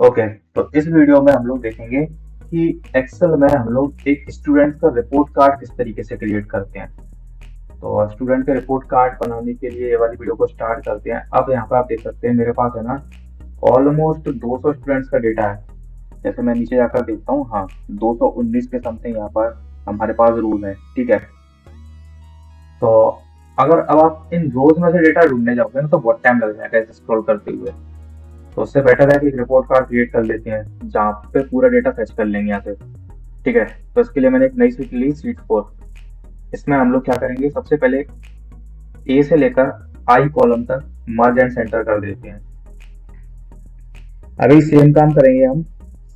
Okay, तो इस video में हम लोग देखेंगे कि एक्सेल में हम लोग एक स्टूडेंट का रिपोर्ट कार्ड किस तरीके से क्रिएट करते हैं। तो स्टूडेंट का रिपोर्ट कार्ड बनाने के लिए ये वाली वीडियो को स्टार्ट करते हैं। अब यहाँ पर आप देख सकते हैं मेरे पास है ना ऑलमोस्ट 200 स्टूडेंट्स का डेटा है। जैसे मैं नीचे जाकर देखता हूँ, हाँ 219 के समथिंग यहाँ पर हमारे पास रूल है। ठीक है, तो अगर अब आप इन रोज में से डेटा ढूंढने जाओगे ना तो बहुत टाइम लग जाएगा ऐसे स्क्रॉल करते हुए। तो उससे बेटर है कि एक रिपोर्ट कार्ड क्रिएट कर लेते हैं जहाँ पे पूरा डेटा फेच कर लेंगे यहाँ से। ठीक है, तो इसके लिए मैंने एक नई शीट ली, शीट 4। इसमें हम लोग क्या करेंगे, सबसे पहले ए से लेकर आई कॉलम तक मर्ज एंड सेंटर कर देते हैं। अभी सेम काम करेंगे हम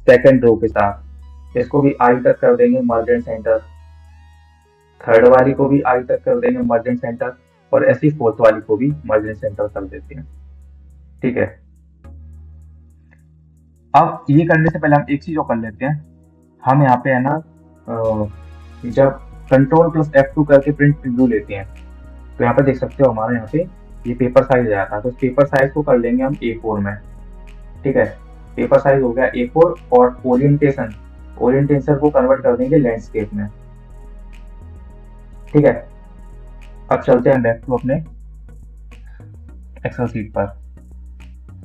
सेकंड रो के साथ। इसको भी आई तक कर देंगे मर्ज एंड सेंटर, थर्ड वाली को भी आई तक कर देंगे मर्ज एंड सेंटर, और ऐसी फोर्थ वाली को भी मर्ज एंड सेंटर कर देते हैं। ठीक है, अब ये करने से पहले हम एक चीज और कर लेते हैं। हम यहाँ पे है ना जब कंट्रोल प्लस F2 करके प्रिंट प्रीव्यू लेते हैं तो यहाँ पे देख सकते हो हमारे यहाँ पे ये पेपर साइज आया था। तो इस पेपर साइज को कर लेंगे हम A4 में। ठीक है, पेपर साइज हो गया A4, और ओरिएंटेशन ओरिएंटेशन को कन्वर्ट कर देंगे लैंडस्केप में। ठीक है, अब चलते हैं बैक टू अपने एक्सेल शीट पर।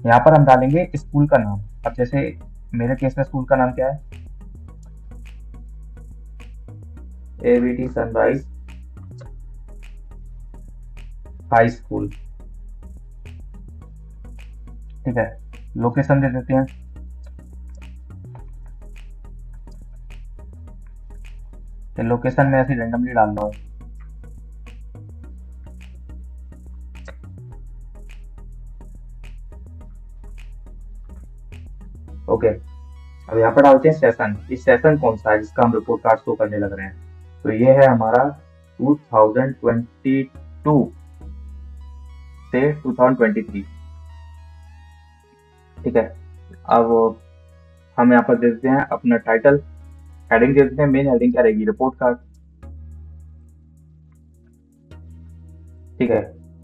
यहाँ पर हम डालेंगे स्कूल का नाम। अब जैसे मेरे केस में स्कूल का नाम क्या है, ABT सनराइज हाई स्कूल। ठीक है, लोकेशन दे देते हैं, तो लोकेशन में ऐसे रेंडमली डाल रहा हूँ। ओके, अब यहाँ पर डालते हैं सेशन। इस सेशन कौन सा है जिसका हम रिपोर्ट कार्ड शो करने लग रहे हैं, तो ये है हमारा 2022 से 2023। ठीक है, अब हम यहाँ पर दे देते हैं अपना टाइटल, हेडिंग दे देते हैं। मेन हेडिंग क्या रहेगी, रिपोर्ट कार्ड। ठीक है,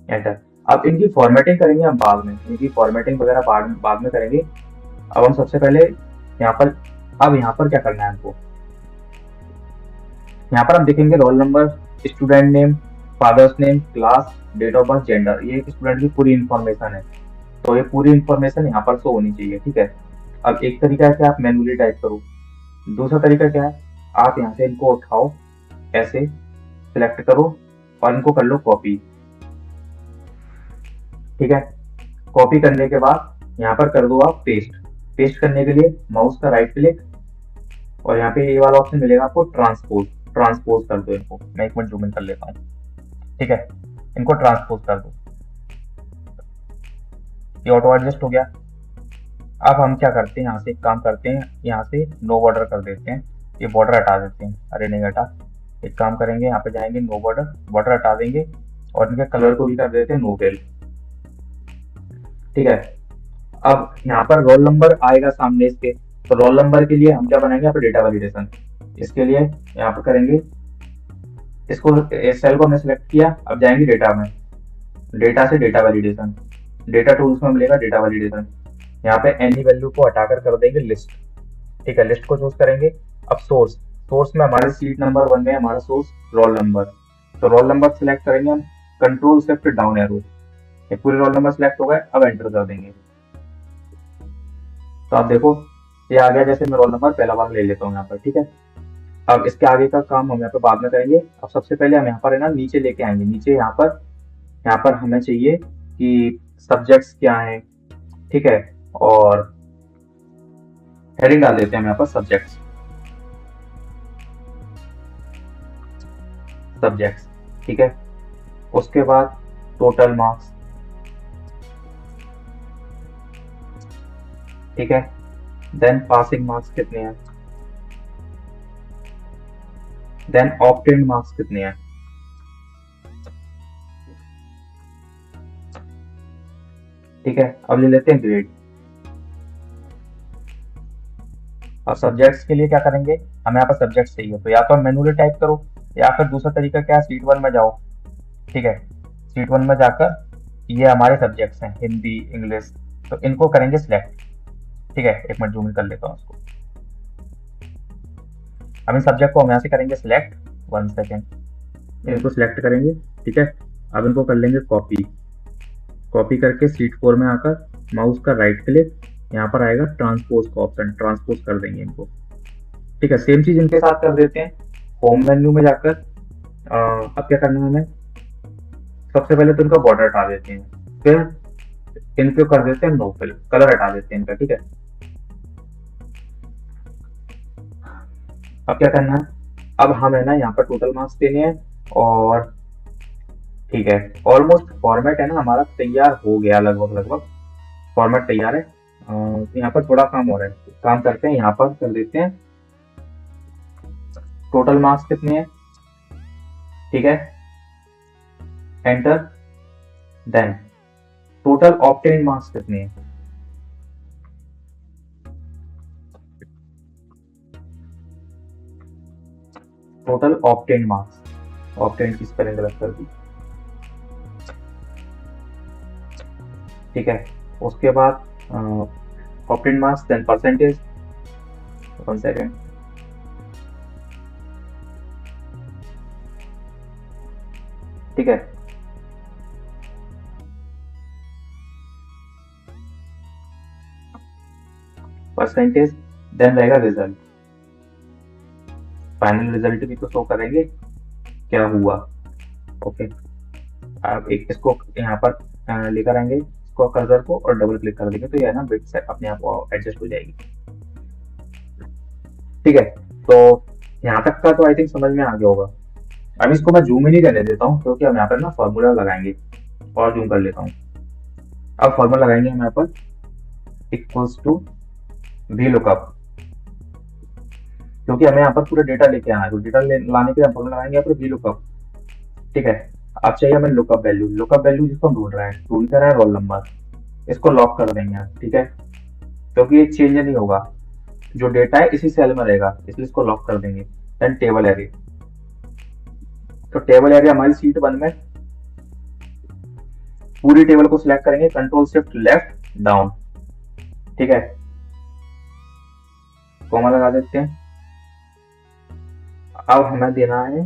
एंटर। अब इनकी फॉर्मेटिंग करेंगे हम बाद में, इनकी फॉर्मेटिंग वगैरह बाद में करेंगे। अब हम सबसे पहले यहाँ पर, अब यहाँ पर क्या करना है हमको, यहाँ पर हम देखेंगे roll number, student name, father's name, class, date of birth, gender. ये एक स्टूडेंट की पूरी इंफॉर्मेशन है, तो ये पूरी इंफॉर्मेशन यहाँ पर शो होनी चाहिए। ठीक है, अब एक तरीका है कि आप मैनुअली टाइप करो, दूसरा तरीका क्या है, आप यहाँ से इनको उठाओ, ऐसे सिलेक्ट करो और इनको कर लो कॉपी। ठीक है, कॉपी करने के बाद यहाँ पर कर दो आप पेस्ट। पेस्ट करने के लिए माउस का राइट क्लिक, और यहाँ पे ये वाला ऑप्शन मिलेगा आपको, ट्रांसपोज। ट्रांसपोज कर दो इनको, मैं एक मिनट जूम इन कर लेता हूँ। ठीक है, इनको ट्रांसपोज कर दो, ये ऑटो एडजस्ट हो गया। अब हम क्या करते हैं, यहाँ से एक काम करते हैं, यहाँ से नो बॉर्डर कर देते हैं, ये बॉर्डर हटा देते हैं। अरे नहीं हटा, एक काम करेंगे, यहाँ पे जाएंगे नो बॉर्डर, बॉर्डर हटा देंगे, और इनके कलर को भी कर देते हैं नो टेल। ठीक है, अब यहाँ पर रोल नंबर आएगा सामने इसके, तो रोल नंबर के लिए हम क्या बनाएंगे, यहाँ पर डेटा वैलिडेशन। इसके लिए यहाँ पर करेंगे, इसको सेल को हमने सेलेक्ट किया। अब जाएंगे डेटा में, डेटा से डेटा वैलिडेशन, डेटा टूल्स में मिलेगा डेटा वैलिडेशन। यहाँ पे एनी वैल्यू को हटाकर कर देंगे लिस्ट। ठीक है, लिस्ट को चूज करेंगे। अब सोर्स, सोर्स में हमारे सीट नंबर 1 में हमारा सोर्स रोल नंबर, तो रोल नंबर सिलेक्ट करेंगे हम, कंट्रोल शिफ्ट डाउन एरो, ये पूरे रोल नंबर सिलेक्ट हो गए। अब एंटर कर देंगे, तो आप देखो ये आ गया। जैसे मैं रोल नंबर पहला बार ले लेता हूँ यहाँ पर। ठीक है, अब इसके आगे का काम हम यहाँ पे बाद में करेंगे। अब सबसे पहले हम यहाँ पर है ना नीचे लेके आएंगे, नीचे यहाँ पर हमें चाहिए कि सब्जेक्ट्स क्या है। ठीक है, और हेडिंग डाल देते हैं हम यहाँ पर सब्जेक्ट्स। सब्जेक्ट्स, ठीक है, उसके बाद टोटल मार्क्स। ठीक है, देन पासिंग मार्क्स कितने हैं, देन ऑब्टेन्ड मार्क्स कितने हैं। ठीक है, अब ले लेते हैं ग्रेड। अब सब्जेक्ट्स के लिए क्या करेंगे, हमें यहाँ पर सब्जेक्ट्स चाहिए, तो या तो मैनुअली टाइप करो, या फिर दूसरा तरीका क्या है, शीट 1 में जाओ। ठीक है, शीट 1 में जाकर ये हमारे सब्जेक्ट्स हैं, हिंदी, इंग्लिश, तो इनको करेंगे सिलेक्ट। ठीक है, एक मिनट जूम इन कर लेता हूँ उसको। अब इन सब्जेक्ट को हम यहाँ से करेंगे सिलेक्ट, 1 सेकेंड, इनको सिलेक्ट करेंगे, ठीक है। अब इनको कर लेंगे कॉपी, कॉपी करके शीट 4 में आकर माउस का राइट क्लिक, यहाँ पर आएगा ट्रांसपोज का ऑप्शन, ट्रांसपोज कर देंगे इनको, ठीक है। सेम चीज इनके साथ कर देते हैं। होम मेन्यू में जाकर अब क्या करना है हमें, सबसे पहले तो इनका बॉर्डर हटा देते हैं, फिर इनको कर देते हैं नो फिल, कलर हटा देते हैं इनका, ठीक है। अब क्या करना है, अब हम है ना यहाँ पर टोटल मार्क्स देने हैं, और ठीक है, ऑलमोस्ट फॉर्मेट है ना हमारा तैयार हो गया, लगभग फॉर्मेट तैयार है। तो यहाँ पर थोड़ा काम हो रहा है, काम करते हैं, यहाँ पर कर देते हैं टोटल मार्क्स कितने हैं, ठीक है, enter. Then total obtain marks कितने हैं, टोटल ऑब्टेन मार्क्स, ऑब्टेन की स्पेलिंग गलत कर दी, ठीक है। उसके बाद obtain marks, then percentage, 1 second, ठीक है। परसेंटेज, देन रहेगा रिजल्ट, फाइनल रिजल्ट भी तो शो करेंगे क्या हुआ, ओके। आप एक इसको यहाँ पर लेकर आएंगे इसको कर्सर को और डबल क्लिक कर देंगे तो ये है ना बिट सेट अपने आप एडजस्ट हो जाएगी, ठीक है। तो यहाँ तक का तो आई थिंक समझ में आ गया होगा। अब इसको मैं जूम ही नहीं करने देता हूँ क्योंकि हम यहाँ पर ना फॉर्मूला लगाएंगे, और जूम कर लेता हूँ। अब फॉर्मूला लगाएंगे हम यहाँ पर इक्वल्स टू वी लुकअप, क्योंकि हमें यहाँ पर पूरा डेटा लेके आना है, तो डेटा लाने के लिए हम फॉर्मूला लगाएंगे यहाँ पर वी लुकअप, ठीक है। अब चाहिए हमें लुकअप वैल्यू, लुकअप वैल्यू जिसको हम ढूंढ रहे हैं, ढूंढ कर रहे हैं रोल नंबर, इसको लॉक कर देंगे, ठीक है, क्योंकि ये चेंज नहीं होगा, जो डेटा है इसी सेल में रहेगा, इसलिए इसको लॉक कर देंगे। देन टेबल एरिया, तो टेबल एरिया हमारी सीट 1 में पूरी टेबल को सिलेक्ट करेंगे, कंट्रोल शिफ्ट लेफ्ट डाउन, ठीक है, कॉमा लगा देते हैं। अब हमें देना है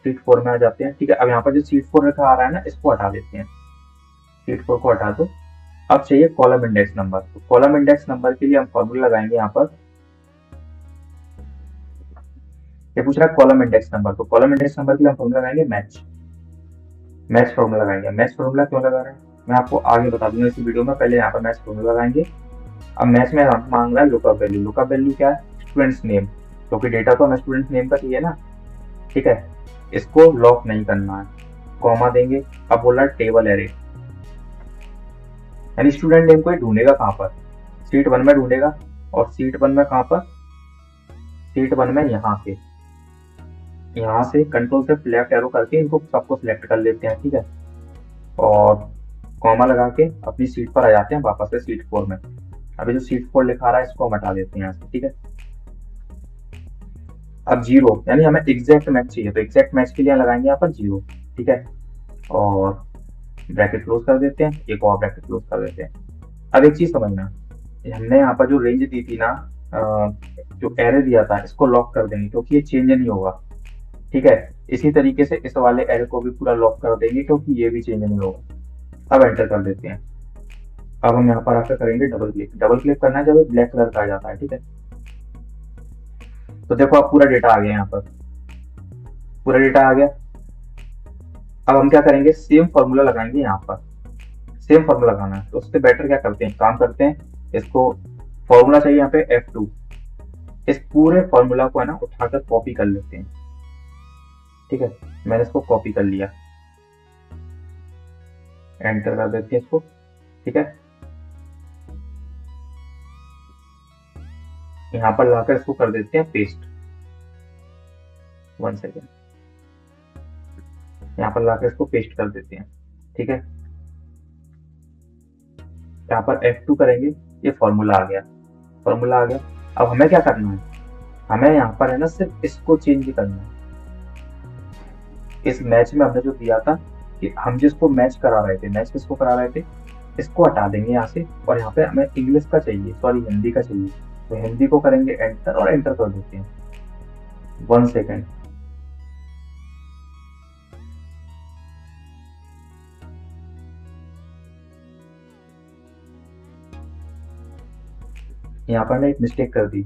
सीट 4 में आ जाते हैं, ठीक है। अब यहाँ पर जो सीट 4 लिखा आ रहा है ना, इसको हटा देते हैं, सीट 4 को हटा दो। अब चाहिए कॉलम इंडेक्स नंबर, तो कॉलम इंडेक्स नंबर के लिए हम फॉर्मूला लगाएंगे यहाँ पर, ये पूछ रहा है कॉलम इंडेक्स नंबर, तो कॉलम इंडेक्स नंबर के लिए हम फॉर्मूला लगाएंगे मैच, मैच फॉर्मूला लगाएंगे। मैच फॉर्मूला क्यों लगा रहे हैं मैं आपको आगे बता दूंगा इसी वीडियो में, पहले यहाँ पर मैच फॉर्मूला लगाएंगे। अब मैच में मांग रहा है लुकअप वैल्यू, लुकअप वैल्यू क्या है, स्टूडेंट्स नेम, क्योंकि डेटा तो हमें स्टूडेंट नेम का चाहिए ना, ठीक है। इसको लॉक नहीं करना है, कॉमा देंगे। अब बोल रहा है टेबल एरे, यानी स्टूडेंट नेम को ये ढूंढेगा कहाँ पर, सीट 1 में ढूंढेगा, और सीट 1 में कहाँ पर, सीट 1 में यहाँ से कंट्रोल से लेफ्ट एरो करके इनको सबको सिलेक्ट कर लेते हैं, ठीक है, और कॉमा लगा के अपनी सीट पर आ जाते हैं वापस से सीट 4 में। अभी जो सीट 4 लिखा रहा है इसको हम हटा देते हैं यहाँ से, ठीक है। अब 0 यानी हमें एग्जैक्ट मैच चाहिए, तो एग्जैक्ट मैच के लिए लगाएंगे यहाँ पर 0, ठीक है, और ब्रैकेट क्लोज कर देते हैं, एक और ब्रैकेट क्लोज कर देते हैं। अब एक चीज समझना, हमने यहाँ पर जो रेंज दी थी ना, जो एरे दिया था, इसको लॉक कर देंगे क्योंकि ये चेंज नहीं होगा, ठीक है। इसी तरीके से इस वाले एरे को भी पूरा लॉक कर देंगे क्योंकि ये भी चेंज नहीं होगा। अब एंटर कर देते हैं। अब हम यहाँ पर आकर करेंगे डबल क्लिक, डबल क्लिक करना है जब ब्लैक कलर का आ जाता है, ठीक है। तो देखो अब पूरा डेटा आ गया, यहाँ पर पूरा डेटा आ गया। अब हम क्या करेंगे, सेम फॉर्मूला लगाएंगे यहाँ पर, सेम फॉर्मूला लगाना है, तो उससे बेटर क्या करते हैं, काम करते हैं, इसको फॉर्मूला चाहिए यहाँ पे F2, इस पूरे फॉर्मूला को है ना उठाकर कॉपी कर लेते हैं, ठीक है। मैंने इसको कॉपी कर लिया, एंटर कर देते हैं इसको, ठीक है। यहाँ पर लाकर इसको कर देते हैं पेस्ट, 1 सेकेंड, यहाँ पर लाकर इसको पेस्ट कर देते हैं, ठीक है। यहाँ पर F2 करेंगे, ये फॉर्मूला आ गया, फॉर्मूला आ गया। अब हमें क्या करना है, हमें यहाँ पर है ना सिर्फ इसको चेंज करना है। इस मैच में हमने जो दिया था कि हम जिसको मैच करा रहे थे, मैच किसको करा रहे थे, इसको हटा देंगे यहाँ से, और यहाँ पे हमें इंग्लिश का चाहिए, सॉरी हिंदी का चाहिए, तो हिंदी को करेंगे एंटर और एंटर कर देते हैं। 1 सेकेंड। यहाँ पर मैं एक मिस्टेक कर दी।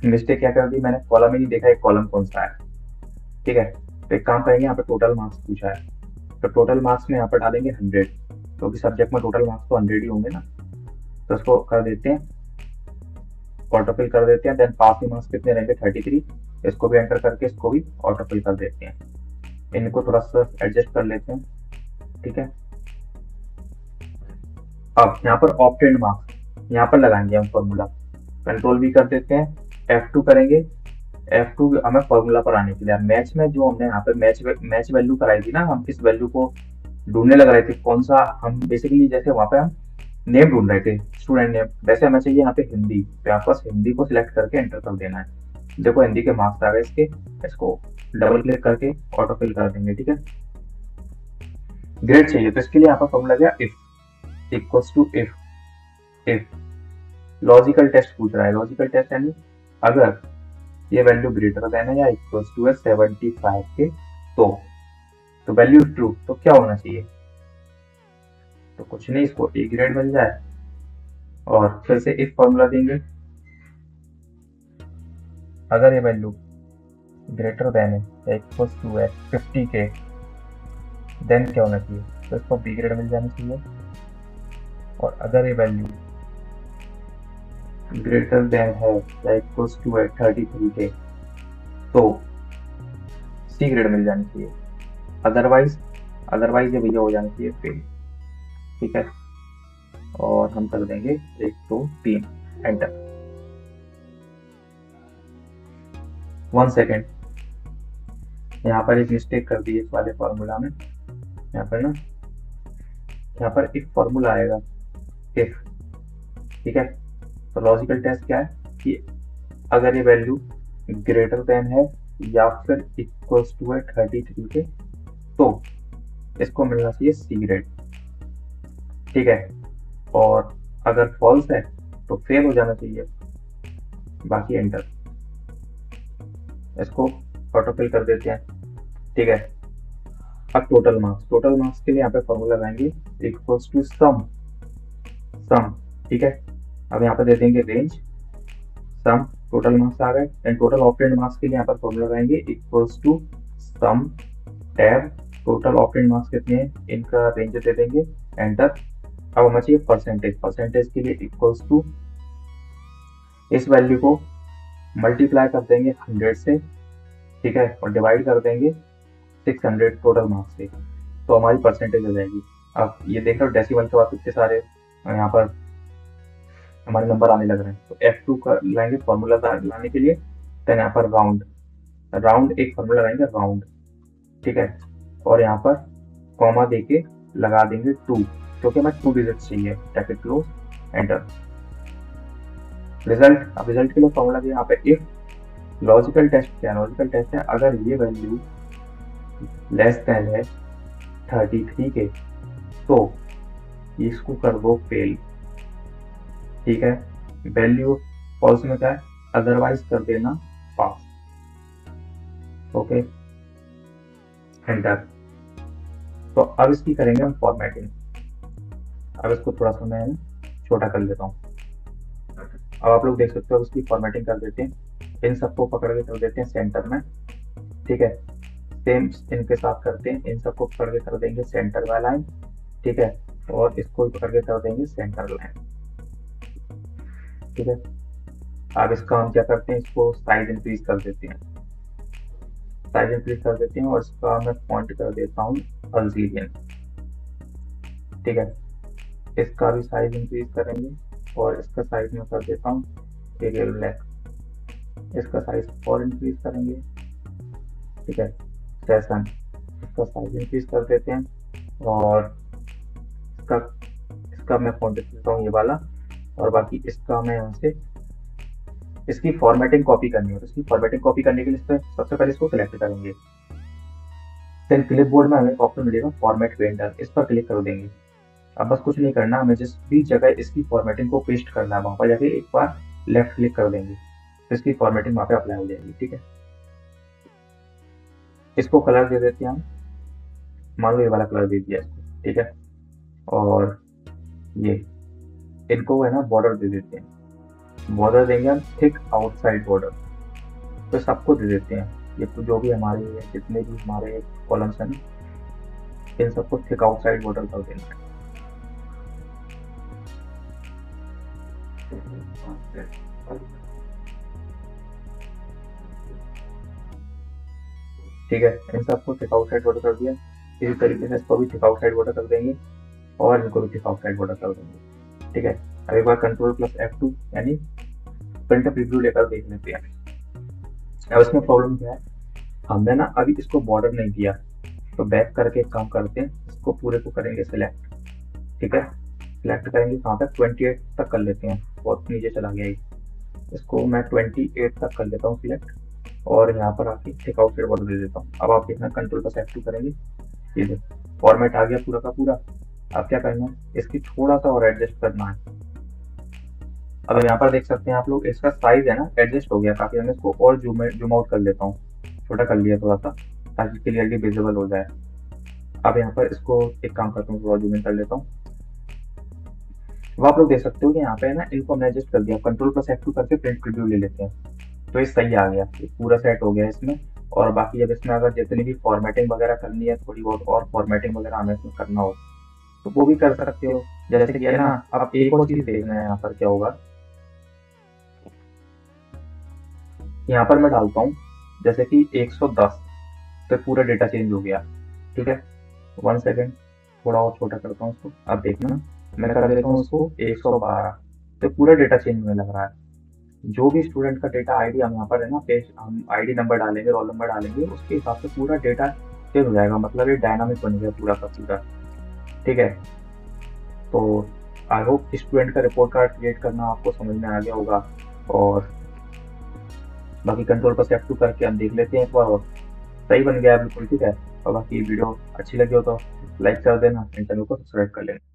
मिस्टेक क्या कर दी मैंने, कॉलम ही नहीं देखा एक कॉलम कौन सा है। ठीक है, तो एक काम करेंगे, यहाँ पे टोटल मार्क्स पूछा है, तो टोटल मार्क्स में यहाँ पर डालेंगे 100, क्योंकि सब्जेक्ट में टोटल मार्क्स तो 100 ही होंगे ना। तो इसको कर देते हैं, ऑटो फिल कर देते हैं। देन पासिंग मार्क्स कितने रहेंगे, 33। इसको भी एंटर करके इसको भी ऑटो फिल कर देते हैं। इनको थोड़ा सा एडजस्ट कर लेते हैं। ठीक है, अब यहाँ पर ऑप्टेंड मार्क्स यहाँ पर लगाएंगे हम फॉर्मूला। कंट्रोल भी कर देते हैं, F2 करेंगे। F2 हमें फॉर्मूला पर आने के लिए, मैच में जो हमने यहाँ पे मैच वैल्यू कराई थी ना, हम किस वैल्यू को ढूंढने लग रहे थे, कौन सा हम बेसिकली, जैसे वहाँ पे हम नेम ढूंढ रहे थे, स्टूडेंट नेम, वैसे हमें चाहिए यहाँ पे हिंदी, तो यहाँ पर हिंदी को सिलेक्ट करके एंटर कर देना है। देखो हिंदी के मार्क्स आ गए इसके, इसको डबल क्लिक करके ऑटो फिल कर देंगे। ठीक है, ग्रेड चाहिए, तो इसके लिए यहाँ पर फॉर्मूला गया if equals to if logical test पूछ रहा है। लॉजिकल टेस्ट यानी अगर ये वैल्यू ग्रेटर देन है या इक्वल्स टू है 75 के, तो वैल्यू ट्रू, तो क्या होना चाहिए, तो कुछ नहीं, इसको ए ग्रेड मिल जाए। और फिर से इफ फॉर्मूला देंगे, अगर ये वैल्यू ग्रेटर देन है या इक्वल्स टू है 50 के, देन क्या होना चाहिए, तो इसको बी ग्रेड मिल जानी चाहिए। और अगर ये वैल्यू ग्रेटर देन है या इक्वल्स टू है 33 के, तो सी ग्रेड मिल जानी चाहिए। अदरवाइज ये भैया हो जानी चाहिए फेल। ठीक है, और हम कर देंगे 1 2 3 एंटर। 1 सेकेंड, यहाँ पर एक मिस्टेक कर दी इस वाले फॉर्मूला में। यहाँ पर ना, यहाँ पर एक फॉर्मूला आएगा इफ। ठीक है, तो लॉजिकल टेस्ट क्या है कि अगर ये वैल्यू ग्रेटर देन है या फिर इक्वल्स टू है 33 के, तो इसको मिलना चाहिए सी ग्रेड। ठीक है, और अगर फॉल्स है तो फेल हो जाना चाहिए, बाकी एंटर। इसको ऑटो फिल कर देते हैं। ठीक है, अब टोटल मार्क्स के लिए यहाँ पे फॉर्मूला लगाएंगे इक्वल्स टू सम। ठीक है, अब यहाँ पे दे देंगे रेंज सम, टोटल मार्क्स आ गए। एंड टोटल ऑप्टेंड मार्क्स के लिए यहाँ पर फॉर्मूला लगाएंगे equals to sum tab total obtained marks कितने हैं, इनका रेंज दे देंगे, एंटर। अब हमें चाहिए परसेंटेज के लिए इक्वल्स टू, इस वैल्यू को मल्टीप्लाई कर देंगे 100 से। ठीक है, और डिवाइड कर देंगे 600 टोटल मार्क्स से, तो हमारी परसेंटेज हो जाएगी। अब ये देख रहे हो डेसिमल के बाद कितने सारे यहाँ पर हमारे नंबर आने लग रहे हैं। तो F2 का लाएंगे फॉर्मूला लाने के लिए। देन यहाँ पर राउंड एक फॉर्मूला लाएंगे राउंड। ठीक है, और यहाँ पर कॉमा देके लगा देंगे 2, क्योंकि हमें 2 डिजिट चाहिए। Bracket close, enter. रिजल्ट, अब रिजल्ट के लिए फॉर्मूला दिया यहाँ पे इफ। लॉजिकल टेस्ट क्या है, लॉजिकल टेस्ट है अगर ये वैल्यू लेस देन है 33 के, तो इसको कर दो फेल। ठीक है, वैल्यू फॉल्स में क्या है, अदरवाइज कर देना पास। Okay, enter. तो अब इसकी करेंगे हम फॉर्मेटिंग। अब इसको थोड़ा सा मैं छोटा कर लेता हूँ। अब आप लोग देख सकते हो, इसकी फॉर्मेटिंग कर देते हैं, इन सबको पकड़ के कर देते हैं सेंटर में। ठीक है, सेम इनके साथ करते हैं, इन सबको पकड़ के कर देंगे सेंटर वाला लाइन। ठीक है, और इसको पकड़ के कर देंगे सेंटर लाइन। ठीक है, अब इसका हम क्या करते हैं, इसको साइज इंक्रीज कर देते हैं, और इसका मैं फॉन्ट कर देता हूँ अल्जीरियन। ठीक है, इसका भी साइज इंक्रीज करेंगे, और इसका साइज में कर देता हूँ एरियल ब्लैक। इसका साइज और इंक्रीज करेंगे। ठीक है, सेशन, इसका साइज इंक्रीज कर देते हैं, और इसका मैं फॉन्ट देता हूँ ये वाला, और बाकी इसका मैं यहाँ से इसकी फॉर्मेटिंग कॉपी करनी है। तो इसकी फॉर्मेटिंग कॉपी करने के लिए सबसे पहले इसको सिलेक्ट करेंगे। देन क्लिपबोर्ड में हमें ऑप्शन मिलेगा फॉर्मेट वेंडर, इस पर क्लिक कर देंगे। अब बस कुछ नहीं करना, हमें जिस भी जगह इसकी फॉर्मेटिंग को पेस्ट करना है वहां पर जाके एक बार लेफ्ट क्लिक कर देंगे, तो इसकी फॉर्मेटिंग वहां पे अप्लाई हो जाएगी। ठीक है, इसको कलर दे देते हैं हम, मान लो ये वाला कलर दे दिया इसको। ठीक है, और ये इनको है ना बॉर्डर दे देते हैं, बॉर्डर देंगे हम थिक आउटसाइड बॉर्डर, तो सबको दे देते हैं। ये तो जो भी हमारे जितने भी हमारे कॉलम्स हैं इन सबको थिक आउटसाइड बॉर्डर कर देना है। ठीक है, इन सबको थिक आउटसाइड बॉर्डर कर दिया। इसी तरीके से इसको भी थिक आउटसाइड बॉर्डर कर देंगे और इनको भी थिक आउटसाइड बॉर्डर कर देंगे। ठीक है, अब एक बार Ctrl+F2 यानी प्रिंट प्रीव्यू लेकर देख लेते हैं। अब इसमें प्रॉब्लम क्या है, हमने ना अभी इसको बॉर्डर नहीं दिया, तो बैक करके एक काम करते हैं, इसको पूरे को करेंगे सिलेक्ट। ठीक है, सिलेक्ट करेंगे कहाँ तक, 28 तक कर लेते हैं, बहुत नीचे चला गया ये। इसको मैं 28 तक कर लेता हूँ सिलेक्ट, और यहाँ पर आके थिक आउटसाइड बॉर्डर दे देता हूँ। अब आप देखना Ctrl+F2 करेंगे, ये देखो फॉर्मेट आ गया पूरा का पूरा। अब क्या करना है, इसकी थोड़ा सा और एडजस्ट करना है। अब यहाँ पर देख सकते हैं आप लोग, इसका साइज है ना एडजस्ट हो गया काफी। मैं इसको और जूम आउट कर लेता हूँ, छोटा कर लिया थोड़ा सा ताकि क्लियरली विजिबल हो जाए। अब यहाँ पर इसको एक काम करता हूँ, थोड़ा जूम इन कर लेता हूँ। अब आप लोग देख सकते हो कि यहाँ पे है ना इनको हमने एडजस्ट कर दिया। Ctrl+F2 करके प्रिंट प्रीव्यू ले लेते हैं, तो ये सही आ गया, ये पूरा सेट हो गया इसमें। और बाकी अब इसमें अगर जितनी भी फॉर्मेटिंग वगैरह करनी है, थोड़ी बहुत और फॉर्मेटिंग वगैरह हमें इसमें करना हो तो वो भी कर सकते हो। जैसे कि है ना, अब एक और चीज देखना है यहाँ पर क्या होगा। यहाँ पर मैं डालता हूँ जैसे कि 110, तो पूरा डेटा चेंज हो गया। ठीक है, 1 सेकेंड, थोड़ा और छोटा करता हूँ उसको। अब देखना, मैं कर देता हूँ उसको 112, तो पूरा डेटा चेंज होने लग रहा है। जो भी स्टूडेंट का डेटा आईडी हम यहाँ पर है ना पेज, हम आईडी नंबर डालेंगे, रोल नंबर डालेंगे, उसके हिसाब से पूरा डेटा चेंज हो जाएगा। मतलब ये डायनामिक बन गया पूरा का पूरा। ठीक है, तो आई होप स्टूडेंट का रिपोर्ट कार्ड क्रिएट करना आपको समझ में आ गया होगा। और बाकी Ctrl+F2 करके हम देख लेते हैं एक बार, और सही बन गया बिल्कुल। ठीक है, और बाकी वीडियो अच्छी लगी हो तो लाइक कर देना, चैनल को सब्सक्राइब कर लेना।